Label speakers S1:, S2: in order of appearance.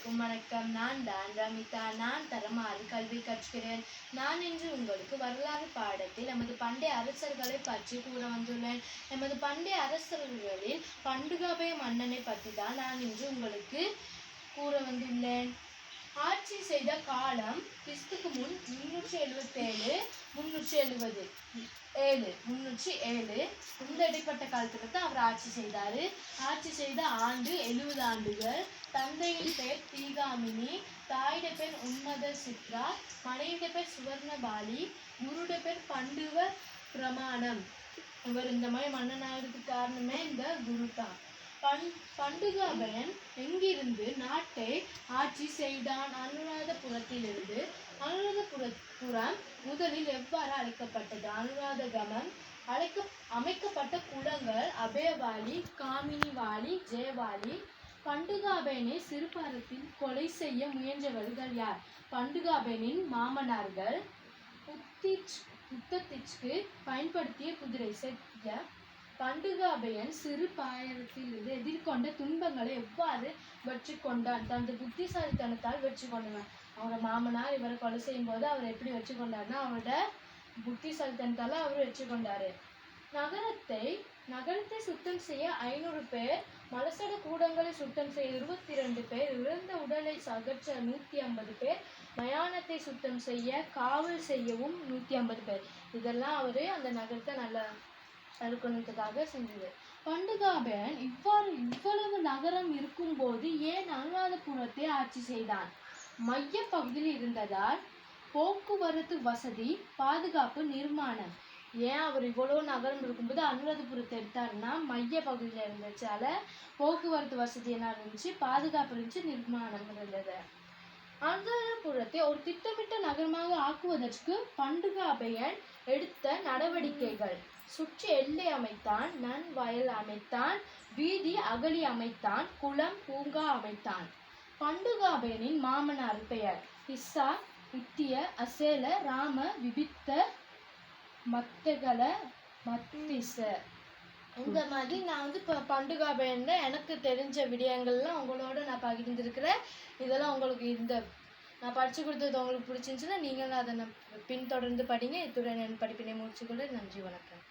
S1: அனைவருக்கும் வணக்கம். நான் தான் ரமிதா. நான் தரமாறு கல்வி கற்கிறேன். நான் இன்று உங்களுக்கு வரலாறு பாடத்தில் நமது பண்டைய அரசர்களை பற்றி கூற வந்துள்ளேன். நமது பண்டைய அரசர்களில் பண்டுகாபய மன்னனை பற்றி தான் நான் இன்று உங்களுக்கு கூற வந்துள்ளேன். ஆட்சி செய்த காலம் கிறிஸ்துக்கு முன் 307 இந்த இடைப்பட்ட காலத்துல தான் அவர் ஆட்சி செய்தார். ஆட்சி செய்த ஆண்டு 70 ஆண்டுகள். தந்தையின் பேர் தீகாமினி, தாயிட பேர் உன்னத சித்ரா, மனைவிட பேர் சுவர்ணபாலி, குருட பேர் பண்டுவ பிரமாணம். இவர் இந்த மாதிரி மன்னனாகிறதுக்கு காரணமே இந்த குரு தான். பண்டுகாபயன் எங்கிருந்து நாட்டை ஆட்சி செய்தான்? அனுராதபுரத்திலிருந்து. அனுராதபுரம் முதலில் எவ்வாறு அழைக்கப்பட்டது? அனுராதகமம் அமைக்கப்பட்ட குளங்கள் அபயவாலி, காமினிவாலி, ஜெயவாலி. பண்டுகாபயனை சிறுபாரத்தில் கொலை செய்ய முயன்றவர்கள் யார்? பண்டுகாபயனின் மாமனார்கள். யுத்தத்திற்கு பயன்படுத்திய குதிரை செட்டிய. பண்டுகாபயன் சிறு பாயத்திலிருந்து எதிர்கொண்ட துன்பங்களை எவ்வாறு வெற்றி கொண்டான்? தனது புத்திசாலித்தனத்தால் வெற்றி கொண்டான். அவரோட மாமனார் இவரை கொலை செய்யும் போது அவர் எப்படி வெற்றி கொண்டார்னா அவரோட புத்திசாலித்தனத்தால அவர் வெற்றி கொண்டாரு. நகரத்தை சுத்தம் செய்ய 500 பேர், மலசட கூடங்களை சுத்தம் செய்ய 22 பேர், இறந்த உடலை அகற்ற 150 பேர், மயானத்தை சுத்தம் செய்ய காவல் செய்யவும் 150 பேர். இதெல்லாம் அவரு அந்த நகரத்தை நல்லா தடுக்கணுன்றதுக்காக செஞ்சது. பண்டுகாபயன் இவ்வளவு நகரம் இருக்கும் போது ஏன் அனுராதபுரத்தை ஆட்சி செய்தான்? மைய பகுதியில் இருந்ததால். போக்குவரத்து வசதி, பாதுகாப்பு, நிர்மாணம். ஏன் அவர் இவ்வளவு நகரம் இருக்கும்போது அனுராதபுரத்தை எடுத்தாருன்னா மைய பகுதியில் இருந்துச்சால போக்குவரத்து வசதி என்ன இருந்துச்சு, பாதுகாப்பு இருந்துச்சு, நிர்மாணம் இருந்தது. அனுராதபுரத்தை ஒரு திட்டமிட்ட நகரமாக ஆக்குவதற்கு பண்டுகாபயன் எடுத்த நடவடிக்கைகள்: சுற்றி எல்லை அமைத்தான், நன் வயல் அமைத்தான், வீதி அகழி அமைத்தான், குளம் பூங்கா அமைத்தான். பண்டுகாபயனின் மாமனார் பெயர் இஸ்ஸா, இத்திய, அசேல, ராம, விபித்த, மத்தகல, மத்திச. இந்த மாதிரி நான் இப்போ பண்டுகாபயன் எனக்கு தெரிஞ்ச விடயங்கள்லாம் உங்களோட நான் பகிர்ந்துருக்கிறேன். இதெல்லாம் உங்களுக்கு நான் படித்து கொடுத்தது உங்களுக்கு பிடிச்சிருந்துச்சுன்னா நீங்களும் அதை பின்தொடர்ந்து படிங்க. இத்துடன் என் படிப்பினை முடிச்சுக்கொள்ள. நன்றி, வணக்கம்.